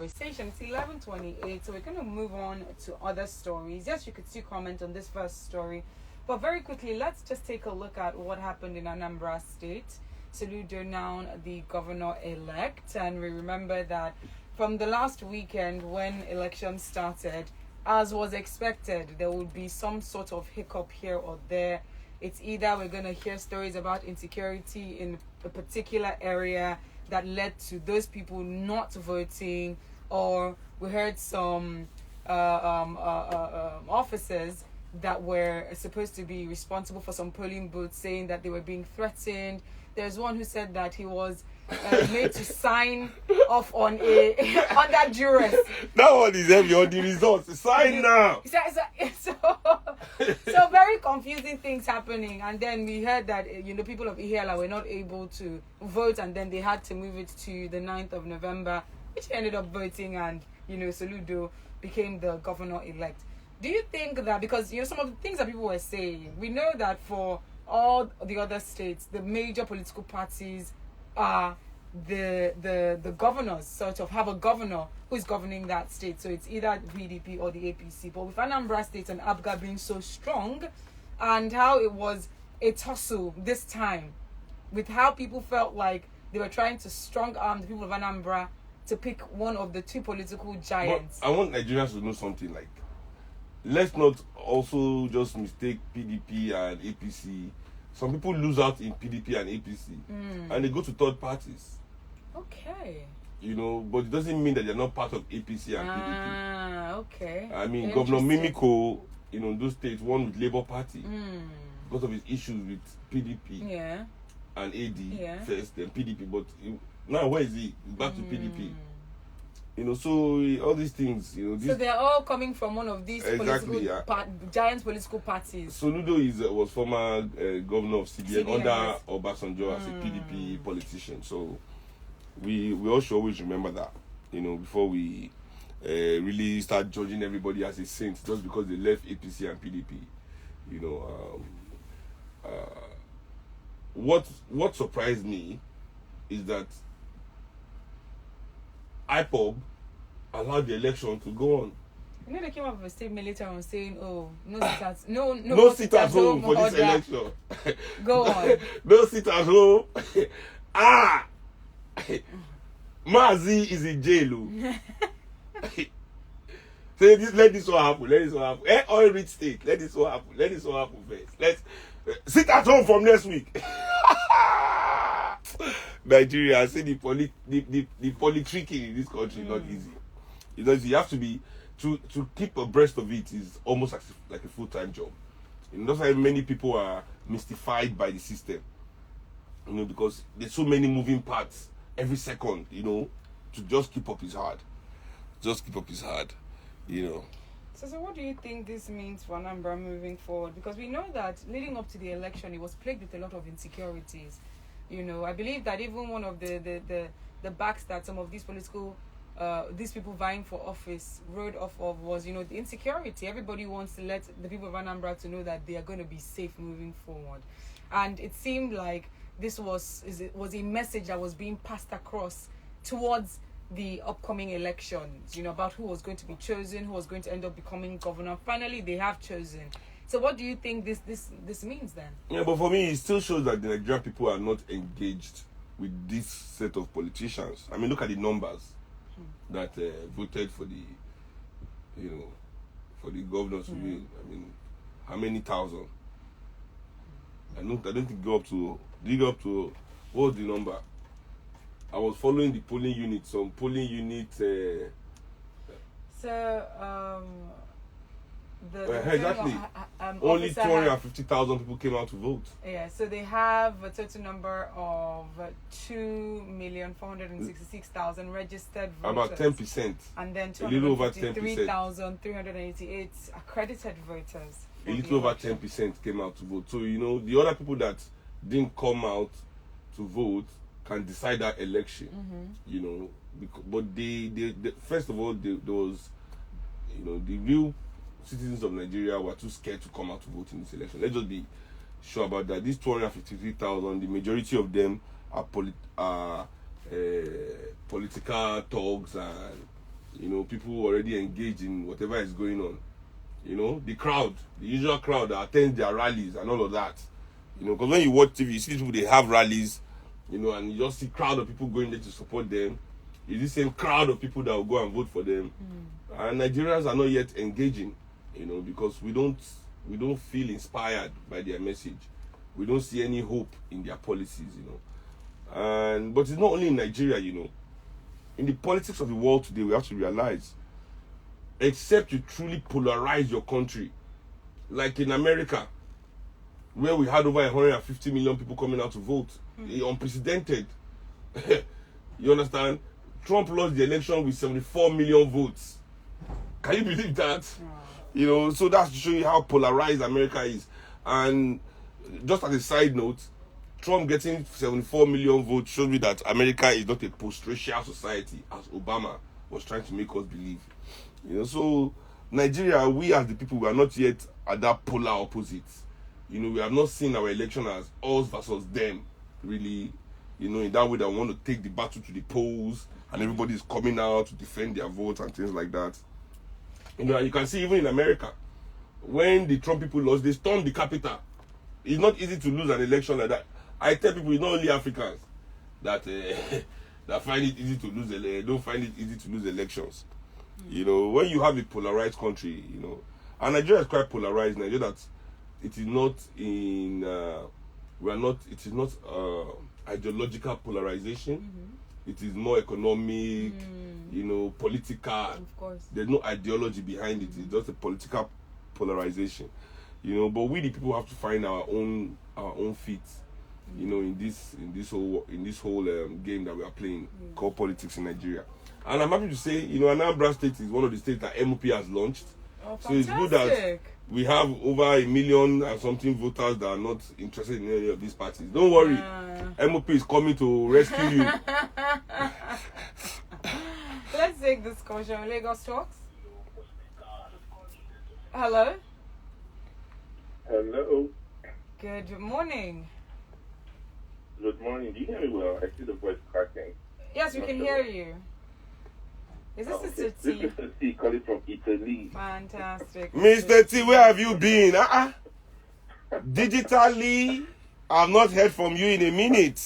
conversation. It's 11:28, so we're going to move on to other stories. Yes, you could still comment on this first story, but very quickly, let's just take a look at what happened in Anambra State. Soludo now the governor-elect, and we remember that from the last weekend when elections started, as was expected, there would be some sort of hiccup here or there. It's either we're going to hear stories about insecurity in a particular area that led to those people not voting, or we heard some officers that were supposed to be responsible for some polling booths saying that they were being threatened. There's one who said that he was made to sign off on under duress. That one is heavy on the results. Sign now. So very confusing things happening, and then we heard that people of Ihiala were not able to vote, and then they had to move it to the 9th of November, which ended up voting, and Soludo became the governor-elect. Do you think that, because some of the things that people were saying, we know that for all the other states, the major political parties are the governors, sort of have a governor who is governing that state. So it's either the PDP or the APC. But with Anambra State and ABGA being so strong, and how it was a tussle this time, with how people felt like they were trying to strong arm the people of Anambra to pick one of the two political giants. But I want Nigerians to know something, like, let's not also just mistake PDP and APC. Some people lose out in PDP and APC, and they go to third parties. Okay. But it doesn't mean that they're not part of APC and PDP. Okay. I mean, Governor Mimiko, those states won with Labour Party because of his issues with PDP and AD first, then PDP. But now, where is he? He's back to PDP. So all these things, so they're all coming from one of these giant political parties. Soludo was former governor of CBN under Obasanjo as a PDP politician. So we all should always remember that, before we really start judging everybody as a saint just because they left APC and PDP. What surprised me is that IPOB allowed the election to go on. They came up with a statement later on saying, "Oh, no sit at home for this election. Go on. No sit at home." Mazi is in jail. Say this, let this one happen. Oil rich state, let this one happen first. Let's sit at home from next week. Nigeria, I say the politicking in this country is not easy. You have to be to keep abreast of it is almost like a full-time job. That's why many people are mystified by the system. Because there's so many moving parts every second. To just keep up is hard. So what do you think this means for Anambra moving forward? Because we know that leading up to the election, it was plagued with a lot of insecurities. I believe that even one of the backs that some of these these people vying for office rode off of was, the insecurity. Everybody wants to let the people of Anambra to know that they are going to be safe moving forward. And it seemed like this was a message that was being passed across towards the upcoming elections, about who was going to be chosen, who was going to end up becoming governor. Finally, they have chosen. So what do you think this means then? Yeah, but for me, it still shows that the Nigerian people are not engaged with this set of politicians. I mean, look at the numbers that voted for the, for the governors to win. I mean, how many thousand? I don't think it go up to. Did it go up to? What was the number? I was following the polling unit. Some polling unit. Exactly. Only 250,000 people came out to vote. Yeah, so they have a total number of 2,466,000 registered voters. About 10%. And then a little over 10%. 3,388 accredited voters. A little over 10% came out to vote. So, the other people that didn't come out to vote can decide that election. But they first of all, there was, the real citizens of Nigeria were too scared to come out to vote in this election. Let's just be sure about that. These 253,000, the majority of them are political thugs and You know, people already engaged in whatever is going on. You know, the crowd, the usual crowd that attends their rallies and all of that. You know, because when you watch TV, you see people, they have rallies, you know, and you just see crowd of people going there to support them. It's the same crowd of people that will go and vote for them. And Nigerians are not yet engaging, you know, because we don't feel inspired by their message. We don't see any hope in their policies, you know. But it's not only in Nigeria, you know. In the politics of the world today, we have to realize, except you truly polarize your country, like in America, where we had over 150 million people coming out to vote, unprecedented. You understand? Trump lost the election with 74 million votes. Can you believe that? You know, so that's to show you how polarized America is. And just as a side note, Trump getting 74 million votes shows me that America is not a post-racial society, as Obama was trying to make us believe. You know, so Nigeria, we as the people, we are not yet at that polar opposite. You know, we have not seen our election as us versus them, really. You know, in that way that we want to take the battle to the polls and everybody is coming out to defend their votes and things like that. You know, you can see even in America, when the Trump people lost, they stormed the Capitol. It's not easy to lose an election like that. I tell people, it's not only Africans that that find it easy to lose. Don't find it easy to lose elections. You know, when you have a polarized country, you know, and Nigeria is quite polarized. Nigeria, that it is not in. It is not ideological polarization. It is more economic, you know, political. Of course. There's no ideology behind it. It's just a political polarization. You know, but we the people have to find our own feet. You know, in this whole game that we are playing called politics in Nigeria. And I'm happy to say, you know, Anambra State is one of the states that MOP has launched. Oh, so it's good that we have over 1 million and something voters that are not interested in any of these parties. Don't worry, MOP is coming to rescue you. Let's take this question. Lagos Talks. Hello. Hello. Good morning. Good morning. Do you hear me well? I see the voice cracking. Yes, we can hear you. Is this Mr. T? This is Mr. T calling from Italy. Fantastic. Mr. T, where have you been? Digitally, I've not heard from you in a minute.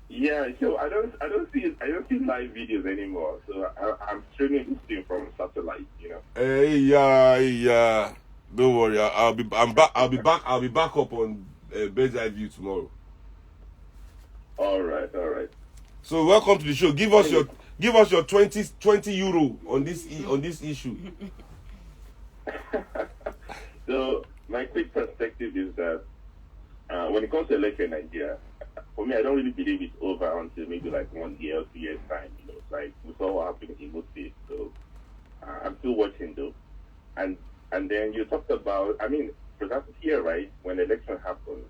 Yeah, so I don't see live videos anymore. So I'm streaming this thing from satellite. You know. Yeah. Don't worry. I'll be back up on Bird's Eye View tomorrow. All right. So welcome to the show. Give us your 20 euro on this issue. So my quick perspective is that when it comes to election in Nigeria, for me, I don't really believe it's over until maybe like 1 year or 2 years time. You know, like we saw what happened in Igbo State. So I'm still watching though, and then you talked about, I mean, for example, here, right, when election happens,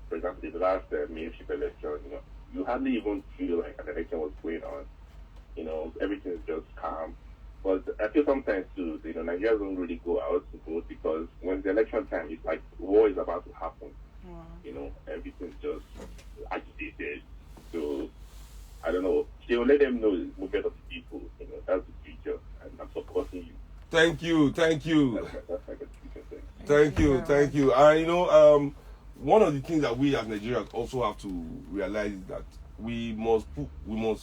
for example, the last mayorship election, you know, you hardly even feel like an election was going on. You know, everything is just calm. But I feel sometimes too, you know, Nigerians don't really go out to vote because when the election time, it's like war is about to happen. You know, everything's just agitated. So, I don't know. They will let them know the movement of the people. You know, that's the future. And I'm supporting you. Thank you. That's like a future thing. Thank you. And you know, one of the things that we as Nigerians also have to realize is that we must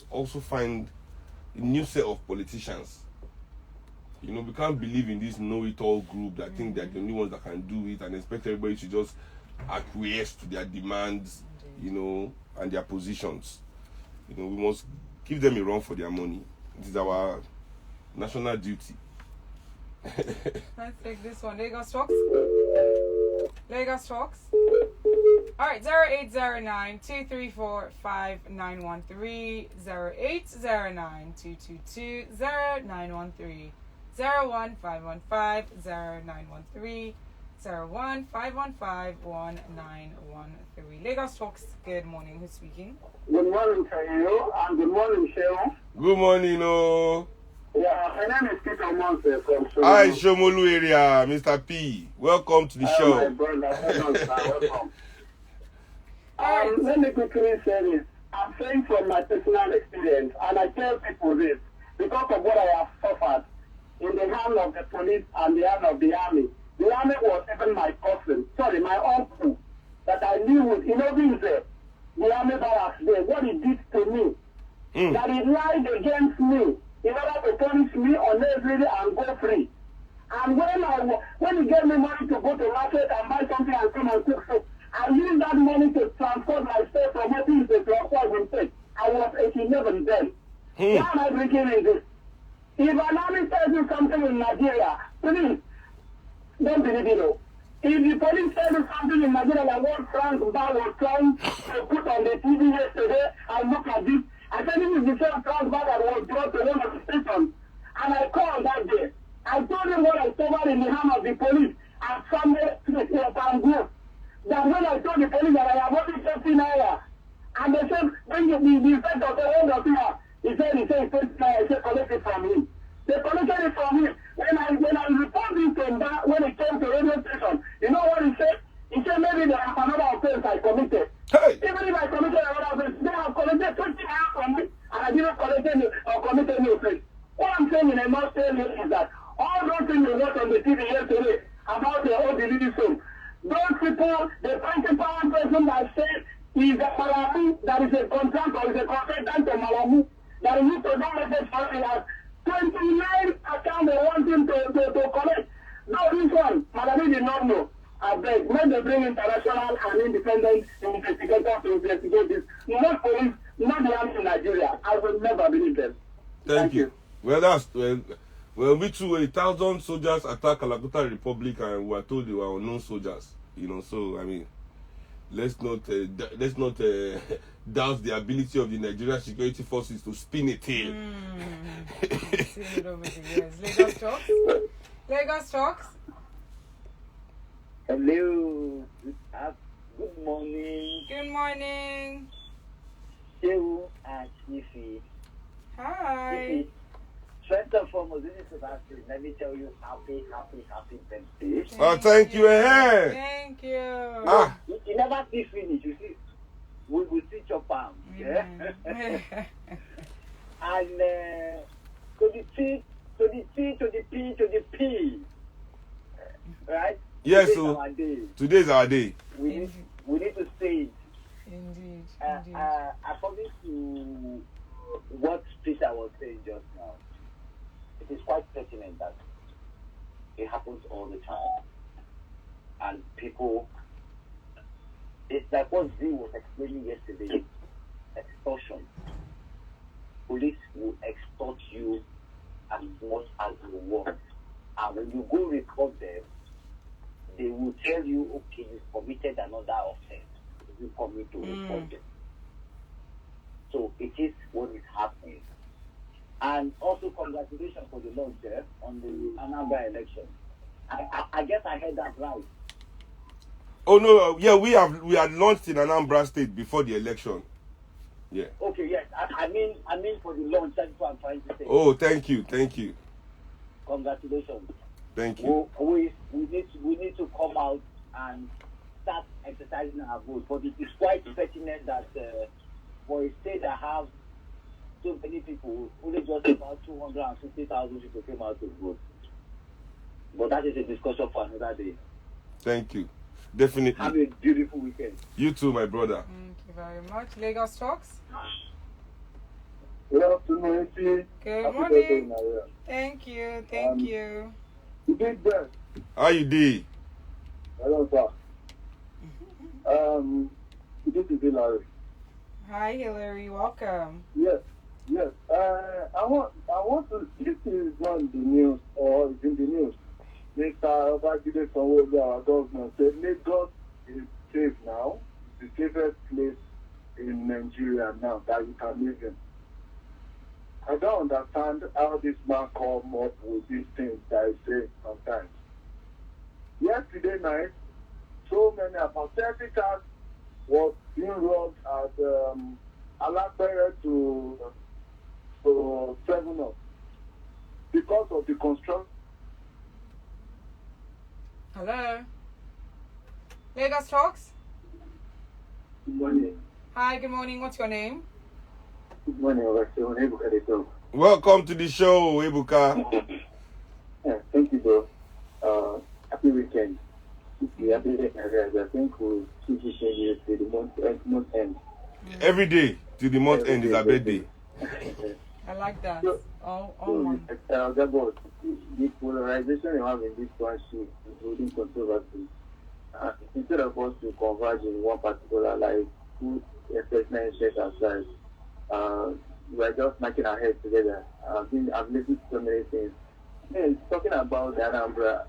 also find a new set of politicians. You know, we can't believe in this know-it-all group that think they're the only ones that can do it and expect everybody to just acquiesce to their demands, you know, and their positions. You know, we must give them a run for their money. It is our national duty. Let's take this one. Lagos Talks. All right, 0809-234-5913, 0809-222-0913, 01515-0913, 01515-1913. Lagos Talks, good morning. Who's speaking? Good morning, Tayo, and good morning, Seun. Good morning, oh. Yeah, my name is Peter Monse from Shomolu. Hi, Shomolu area, Mr. P. Welcome to the show. My brother, welcome. Let me quickly say this. I I'm saying from my personal experience, and I tell people this, because of what I have suffered in the hand of the police and the hand of the army. The army was even my cousin, sorry, my uncle, that I knew with, the army barracks there, what he did to me, that he lied against me in order to punish me unnecessarily and go free. And when he gave me money to go to market and buy something and come and cook soup, I used that money to transport myself from what is the transport in. I was 11 then. Why am I bringing in this? If an army tells you something in Nigeria, please, don't believe it. If the police tells you something in Nigeria like what Frank Bar was trying to put on the TV yesterday, I look at this. I said this is the same Frank Bar that was brought to one of the stations. And I called that day. I told him what I suffered in the hand of the police at Sunday Group. That when I told the police that I have only 15 naira, and they said, bring the effect of the whole of here. He said, it's 20 naira. I said, collect it from him. They collected it from him. When I reported to him back, when it came to radio station, you know what he said? He said, maybe there are another offense I committed. Hey. Even if I committed another offense, they have collected 20 naira from me, and I didn't collect any or commit any offense. What I'm saying in a nutshell is that all those things you watch on the TV yesterday about the Odili film, those people, the principal person that said is a Malamu, that is a contract or is a consultant to Malamu, that he used to do message for him as 29 accounts they want him to collect. No, this one, Malamu did not know. I beg, when they bring international and independent investigators to investigate this, not police, not the army in Nigeria. I will never believe them. Thank you. Well, we too, 1,000 soldiers attacked Kalakuta Republic, and we were told they were unknown soldiers. So I mean, let's not doubt the ability of the Nigerian security forces to spin a tail. Lagos talks. Lagos talks. Hello. Good morning. Good morning. Seun and Ifi. Hi. First and foremost, this is Sebastian. Let me tell you, happy birthday. Thank you. Thank you. You never see finish. You see, we will see your palm. Yeah. And to the T, to the T, to the P, to the P. Right? Yes, Today so our day. today is our day. We need to say it. Indeed. According to what Peter was saying just now, it is quite pertinent that it happens all the time. And people, it's like what Z was explaining yesterday, extortion. Police will extort you as much as you want. And when you go report them, they will tell you, okay, you committed another offense. You commit to report them. So it is what is happening. And also congratulations for the launch on the Anambra election. I guess I heard that right. Oh no, yeah, we had launched in Anambra State before the election. Yeah. Okay, yes. I mean for the launch, that's what I'm trying to say. Oh, thank you. Congratulations. Thank you. We need to come out and start exercising our vote. But it is quite pertinent that for a state that have so many people, only just about 250,000 people came out to vote. But that is a discussion for another day. Thank you. Definitely. Have a beautiful weekend. You too, my brother. Thank you very much. Lagos talks. Good afternoon, Ifi. Good morning. Thank you. You did best. How you did? Hello, sir. This is Hilary. Hi, Hillary. Welcome. Yes. I want to. This is not in the news or it's in the news. Mr. Obajide Sanwo-Olu, our governor, said Lagos is safe now. It's the safest place in Nigeria now that you can live in. I don't understand how this man come up with these things that he says sometimes. Yesterday night, so many about 30 cars was being robbed at Anambra to 7-Up because of the construction. Hello. Lagos talks. Money. Hi, good morning. What's your name? Good morning, Seun. Welcome to the show, Ebuka. Yeah, thank you, bro. Happy weekend. Happy weekend, I think we'll keep it changing to the month end. Every day till the month end is a birthday. I like that. So, All so one. the polarization you have in this country, including controversy, instead of us to converge in one particular life, put a personal interest aside, we're just knocking our heads together. I've listened to so many things. Then, talking about the Anambra,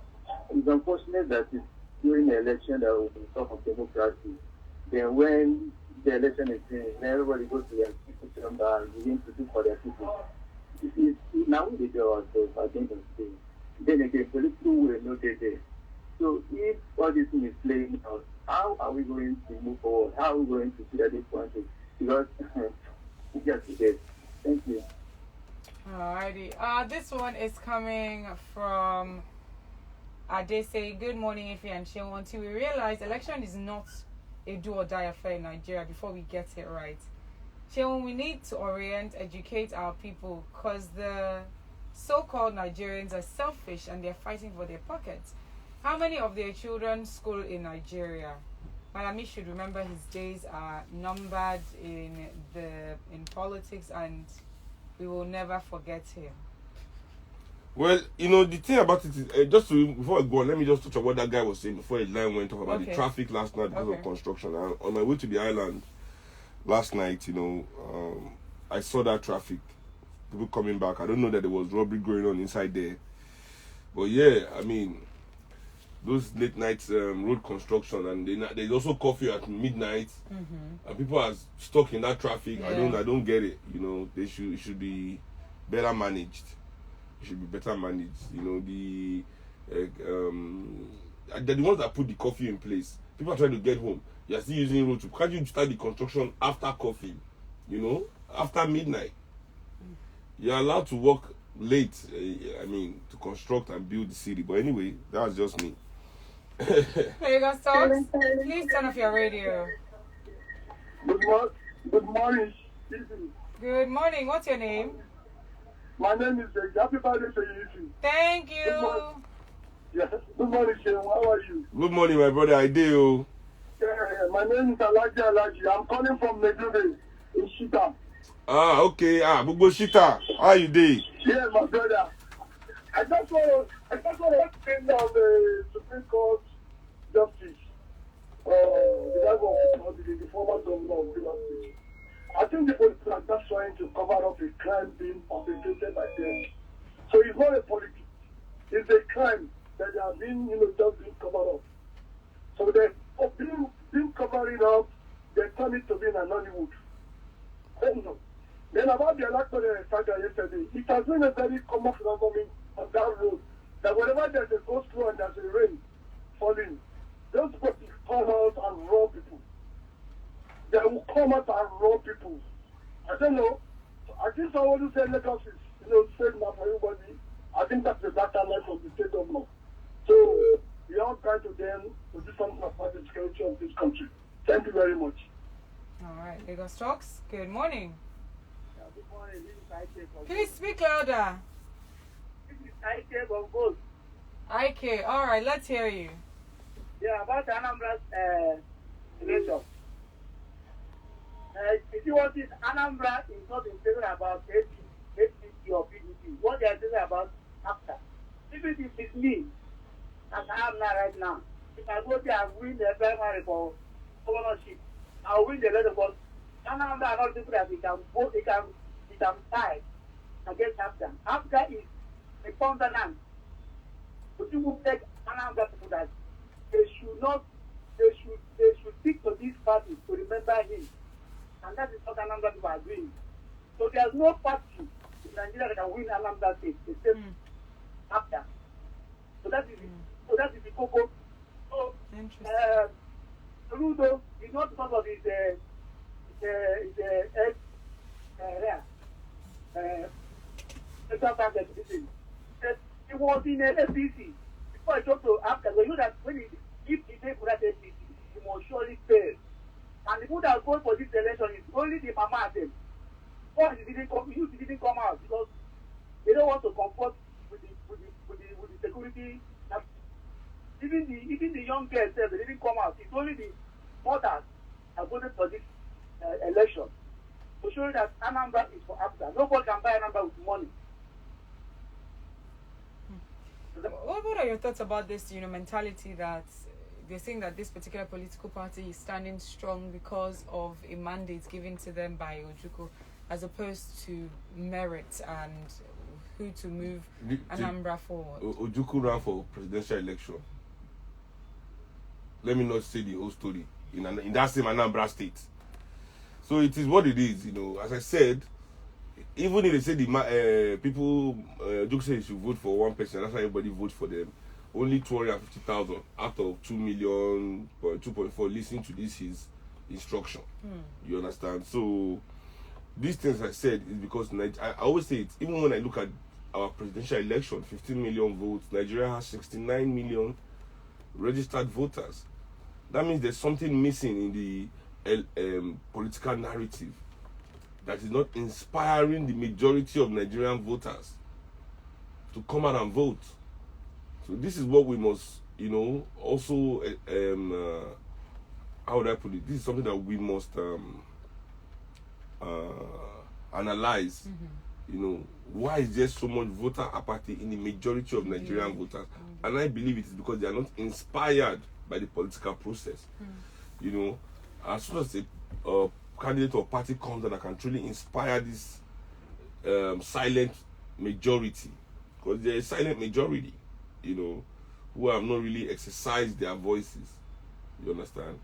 it's unfortunate that it's during the election that we talk of democracy. Then when the election is finished, everybody goes to their people and begin to do for their people. Now we do ourselves at the end of the day. Then again, political will not get there. So if all this thing is playing out, how are we going to move forward? How are we going to see that this country? Because we just forget. Thank you. Alrighty. This one is coming from Adese. Good morning, Ife and Seun Kuti. We realize election is not a do or die affair in Nigeria before we get it right. Seun, we need to educate our people, because the so-called Nigerians are selfish and they're fighting for their pockets. How many of their children school in Nigeria? Malami should remember his days are numbered in politics, and we will never forget him. Well, the thing about it is, before I go on, let me just touch on what that guy was saying before his line went off about the traffic last night because of construction. And on my way to the island last night, I saw that traffic, people coming back. I don't know that there was robbery going on inside there, but yeah, I mean, those late night road construction, and there's also curfew at midnight, and people are stuck in that traffic. Yeah. I don't get it. It should be better managed. It should be better managed. They're the ones that put the curfew in place. People are trying to get home. You're still using road. Can't you start the construction after curfew? After midnight. You're allowed to work late. To construct and build the city. But anyway, that's just me. Lagos Talks, please turn off your radio. Good morning. Good morning. What's your name? My name is Happy birthday to you. Thank you. Yes. Good morning, Seun. How are you? Good morning, my brother. I do. My name is Alaji. I'm calling from Medjugorje in Shita. Okay. Bugo Shita. How you doing? Yeah, my brother. I just want to bring down the Supreme Court Justice, the guy of Odili, the former governor of Odili. I think the police are just trying to cover up a crime being perpetrated by them. So it's not a politics. It's a crime that they have been, just being covered up. So they're being covering up, they turn it to be in a Nollywood. Then about the election yesterday, it has been a very common phenomenon on that road, that whenever there's a ghost through and there's a rain falling, those people come out and rob people. They will come out and rob people. I don't know. I think someone who said Lagos is, safe now for everybody. I think that's the data line from the state government. So we all try to them to do something about the security of this country. Thank you very much. All right, Lagos Talks. Good morning. Good morning. This is Please speak louder. IK from both. IK. All right, let's hear you. Yeah, about Anambra's election. If you want this, Anambra is not in favor about APC or PDP. What they are saying about after. If it is me, as I am now right now, if I go there and win the primary for governorship, I'll win the election. But Anambra are not people that we can vote, we can fight against Afghan. Afghan is a continent. But you will take Anambra people that they should stick to this party to remember him. And that is what Anambra people are doing. So there's no party in Nigeria that can win Anambra state except after. So that is the cocoa. So Ludo is not because of his he was in APC. Before I talk to Africa, you know that if he take that APC, he must surely fail. And the people that go for this election is only the mama and them. point didn't come out because they don't want to comport with the security. Even the young girls they didn't come out. It's only the mothers that voted for this election to show you that Anambra is for Africa. Nobody can buy Anambra with money. What are your thoughts about this, mentality that they're saying that this particular political party is standing strong because of a mandate given to them by Ojukwu, as opposed to merit and who to move Anambra forward? Ojukwu ran for presidential election. Let me not say the whole story in that same Anambra state. So it is what it is, As I said, even if they say the people, Ojukwu said you should vote for one person, that's why everybody votes for them. Only 250,000 out of 2 million, 2.4 listen to his instruction. You understand? So these things I said is because I always say it, even when I look at our presidential election, 15 million votes, Nigeria has 69 million registered voters. That means there's something missing in the political narrative that is not inspiring the majority of Nigerian voters to come out and vote. So this is what we must, also, how would I put it? This is something that we must analyze. Why is there so much voter apathy in the majority of Nigerian voters? And I believe it is because they are not inspired by the political process. As soon as a candidate or party comes that can truly inspire this silent majority, because there is a silent majority, who have not really exercised their voices. You understand?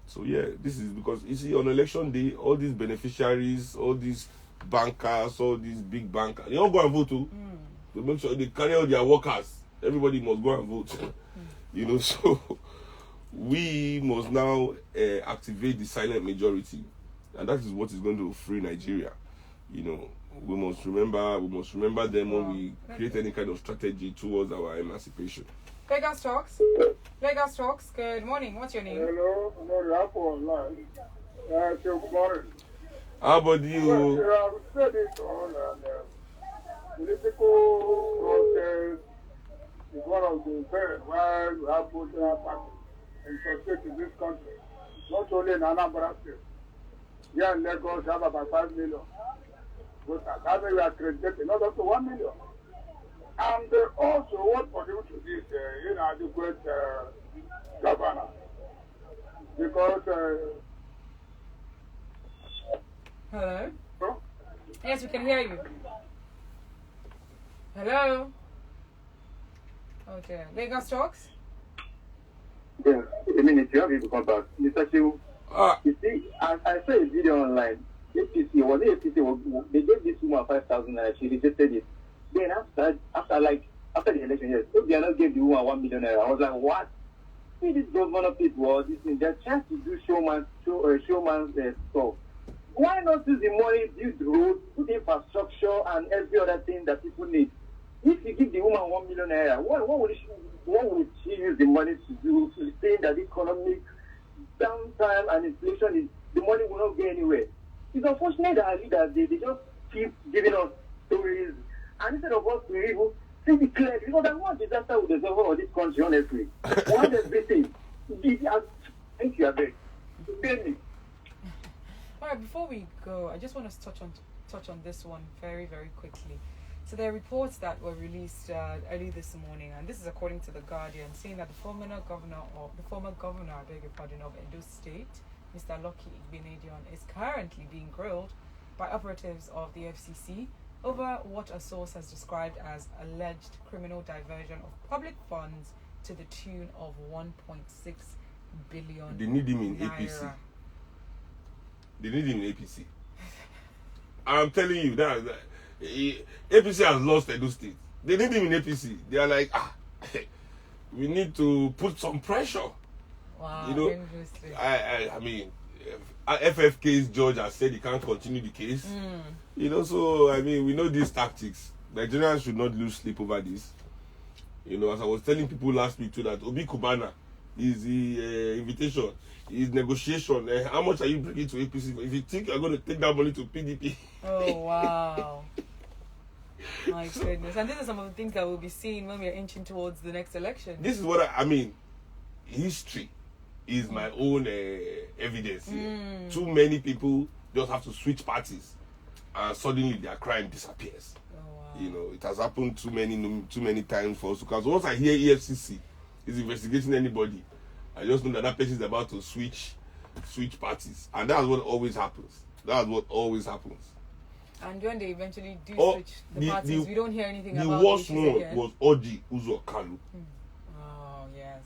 So yeah, this is because you see on election day, all these beneficiaries, all these bankers, all these big bankers, they all go and vote too. To make sure they carry out their workers. Everybody must go and vote. So we must now activate the silent majority, and that is what is going to free Nigeria. We must remember them when we create any kind of strategy towards our emancipation. Lagos Talks. Good morning. What's your name? Hello. Good morning. How about you? I've said it all, and political process is one of the things where you have political parties in this country, not only in Anambra State. Here in Lagos, you have about 5 million. But that we are created not up to 1 million. And also what contribute to this inadequate governance. Because hello? Yes, we can hear you. Hello? Oh dear. Lagos Talks? Yeah, a minute, you have to come back. Mr. Seun, you see, I saw a video online. APC, they gave this woman 5,000 naira, she rejected it. Then after the election, yes, if they not gave the woman 1 million naira, I was like, what? See, these governor people, they're trying to do showman's stuff. Why not use the money, build roads, put infrastructure and every other thing that people need? If you give the woman 1 million naira, what would she use the money to do? To saying that economic downtime and inflation the money will not go anywhere. It's unfortunate that our leaders they just keep giving us stories, and instead of us to even see the clear, because I want disaster with the government of this country, honestly. We want everything. Thank you, I beg. Tell me. All right, before we go, I just want to touch on this one very, very quickly. So there are reports that were released early this morning, and this is according to The Guardian, saying that the former governor, of Edo State, Mr. Lucky Igbenedion, is currently being grilled by operatives of the FCC over what a source has described as alleged criminal diversion of public funds to the tune of 1.6 billion. They need him in naira. APC. I'm telling you that APC has lost Edo State. They need him in APC. They are like, we need to put some pressure. Wow, interesting. I mean, FFK's judge has said he can't continue the case. So I mean, we know these tactics. Nigerians should not lose sleep over this. As I was telling people last week too, that Obi Kubana his invitation, his negotiation. How much are you bringing to APC? If you think you're going to take that money to PDP. Oh, wow. My goodness. And these are some of the things that we'll be seeing when we're inching towards the next election. This is what I mean. History is my own evidence here. Too many people just have to switch parties and suddenly their crime disappears. Oh, wow. You know, it has happened too many times for us. Because once I hear EFCC is investigating anybody, I just know that person is about to switch parties. And that's what always happens. That's what always happens. And when they eventually do switch the parties, we don't hear anything about the worst one again. was Odili Uzo Kalu. Oh, yes.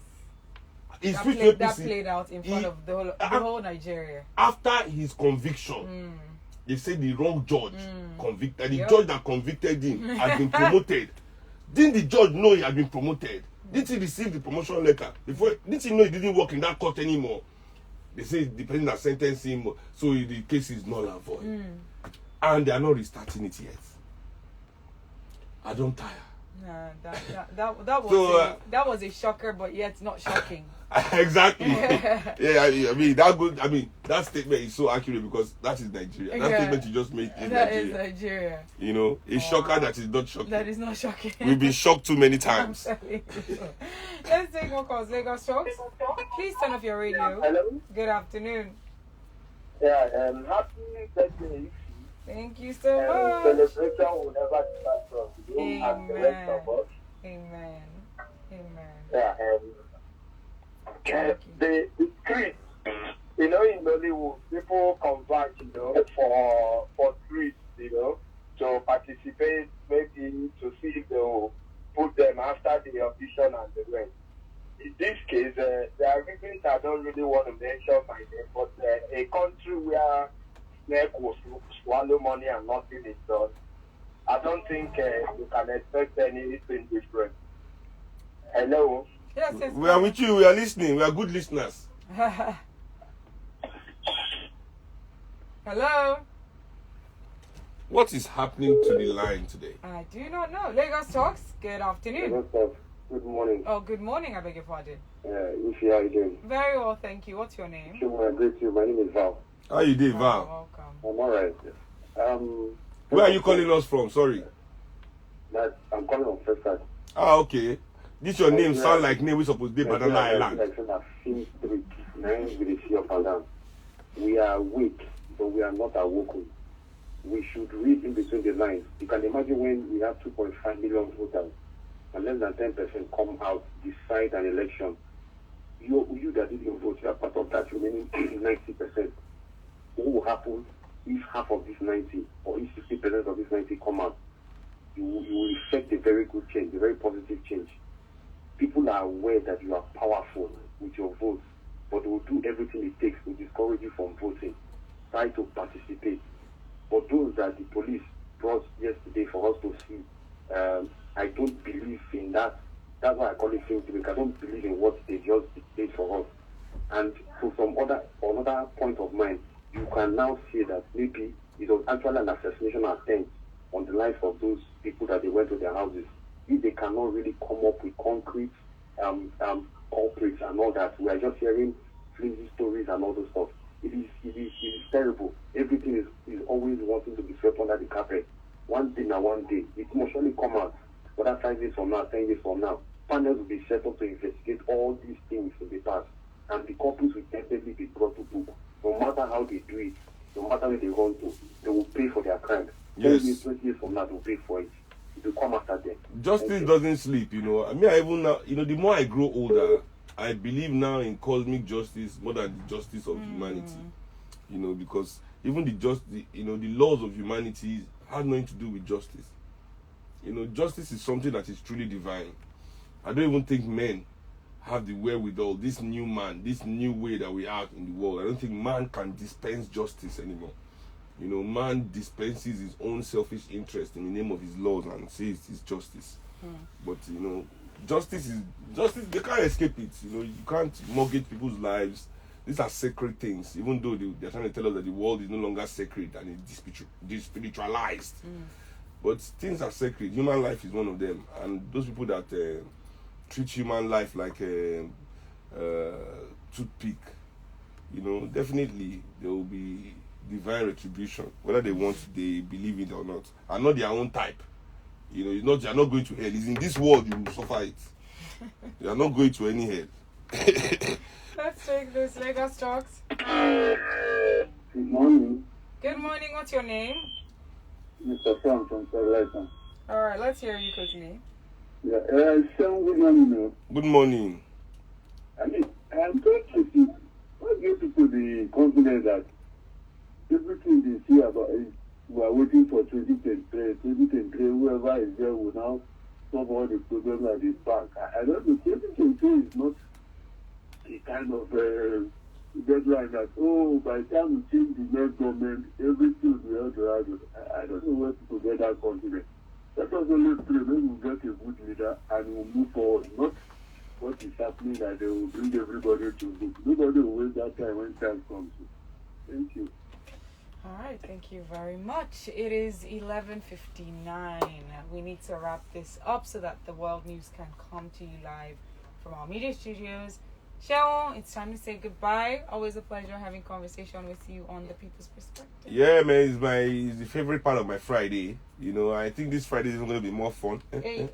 He That switched played, APC. that played out in front of the whole Nigeria. After his conviction, they said the wrong judge convicted. The Yep. judge that convicted him had been promoted. Didn't the judge know he had been promoted? Didn't he receive the promotion letter? Didn't he know he didn't work in that court anymore? They say the person that sentenced him, so the case is null and void. And they are not restarting it yet. I don't tire. That was a shocker, but yet not shocking. Exactly. Yeah, I mean that statement is so accurate because that is Nigeria. That statement you just made is That Nigeria. is Nigeria. You know, a shocker that is not shocking. That is not shocking. We've been shocked too many times. Let's take more calls. Lagos Talks. Please turn off your radio. Hello? Good afternoon. Yeah, happy birthday. Thank you so much. Celebration will never depart from you and the rest of us. Amen. Yeah, the street, you know, in Hollywood, people converge, you know, for streets, you know, to participate, maybe to see if they'll put them after the audition and the rest. In this case, there are reasons I don't really want to mention my name, but a country where neck will swallow money and nothing is done, I don't think you can expect anything different. Hello? Yes. We are with you. We are listening. We are good listeners. Hello? What is happening to the line today? I do not know. Lagos Talks. Good afternoon. Good morning. Oh, good morning. I beg your pardon. If you are doing. Very well, thank you. What's your name? Sure, I greet you. My name is Val. How you doing, Val? Welcome. I'm alright. Where are you calling us from? Sorry. I'm calling on first side. Ah, okay. This your name sound like name we supposed to be Banana Island. We are weak, but we are not awoken. We should read in between the lines. You can imagine when we have 2.5 million voters and less than 10% come out, decide an election. You that didn't vote, you are part of that remaining 90%. What will happen if half of this 90 or if 60% of this 90 come out? You will effect a very good change, a very positive change. People are aware that you are powerful with your votes, but they will do everything it takes to discourage you from voting. Try to participate. But those that the police brought yesterday for us to see, I don't believe in that. That's why I call it think because I don't believe in what they just did for us. And to another point of mine, you can now see that maybe it was actually an assassination attempt on the life of those people that they went to their houses. If they cannot really come up with concrete culprits and all that, we are just hearing flimsy stories and all those stuff. It is terrible. Everything is always wanting to be swept under the carpet. One day, it must surely come out. Whether 5 years from now, 10 years from now, panels will be set up to investigate all these things in the past, and the culprits will definitely be brought to book. No matter how they do it, no matter where they run to, they will pay for their crimes. Yes. 10 years, 20 years from now, they will pay for it. It will come after them. Justice doesn't sleep, you know. I mean, I even now, you know, the more I grow older, I believe now in cosmic justice more than the justice of humanity. You know, because even the laws of humanity have nothing to do with justice. You know, justice is something that is truly divine. I don't even think men have the wherewithal, this new way that we are in the world. I don't think man can dispense justice anymore. You know, man dispenses his own selfish interest in the name of his laws and says it's justice. But, you know, justice, they can't escape it. You know, you can't mortgage people's lives. These are sacred things, even though they're trying to tell us that the world is no longer sacred and it's spiritualized. But things are sacred. Human life is one of them. And those people that treat human life like toothpick, definitely there will be divine retribution, whether they believe it or not. And not their own type. You're not going to hell. It's in this world you will suffer it. You are not going to any hell. Let's take this Lagos talks. Good morning, Good morning. What's your name? Mr. Frank from Sarlatan. All right. Let's hear you quickly. Yeah, Seun, good morning. Good morning. I mean, I'm trying to see what gives people the confidence that everything they see about it, we are waiting for 2023. 2023, whoever is there will now solve all the problems at the park. I don't know, 2023 is not a kind of deadline that, by the time we change the next government, everything will be held to. I don't know where people get that confidence. Let us only pray, maybe we'll get a good leader and we'll move forward. Not what is happening that they will bring everybody to book. Nobody will waste that time when time comes. Thank you. All right, thank you very much. It is 11:59. We need to wrap this up so that the world news can come to you live from our media studios. Seun, it's time to say goodbye. Always a pleasure having conversation with you on The People's Perspective. Yeah, man, it's the favorite part of my Friday. I think this Friday is going to be more fun. Hey.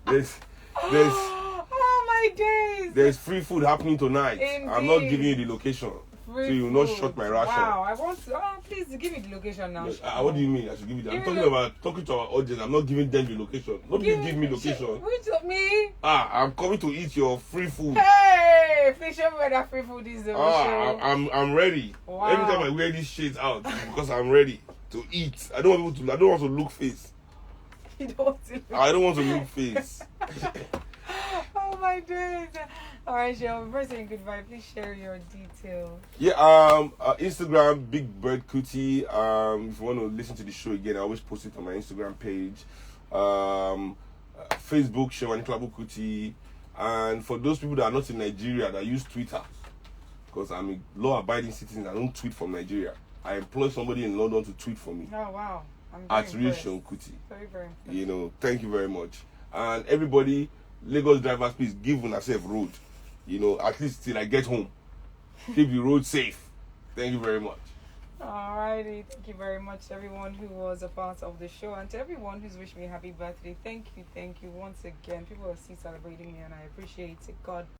there's Oh my days! There's free food happening tonight. Indeed. I'm not giving you the location. So you will not short my ration. Wow, I want to. Oh, please give me the location now. What do you mean? I should give you that. I'm talking to our audience. I'm not giving them the location. Nobody give me location. Which of me? I'm coming to eat your free food. Hey, please show me where that free food is. I'm ready. Wow. Every time I wear these shades out, because I'm ready to eat. I don't want to look face. You don't want to look. I don't want to look face. Oh my days. All right, Seun, before saying goodbye, please share your details. Yeah, Instagram, Big Bird Kuti. If you want to listen to the show again, I always post it on my Instagram page. Facebook, Seun Kuti. And for those people that are not in Nigeria that use Twitter, because I'm a law-abiding citizen, I don't tweet from Nigeria. I employ somebody in London to tweet for me. Oh wow. At real Seun Kuti. Very, very impressed. Thank you very much. And everybody, Lagos drivers, please give yourself road. At least till I get home. Keep the road safe. Thank you very much. Alrighty, thank you very much to everyone who was a part of the show and to everyone who's wished me a happy birthday. Thank you once again. People are still celebrating me and I appreciate it. God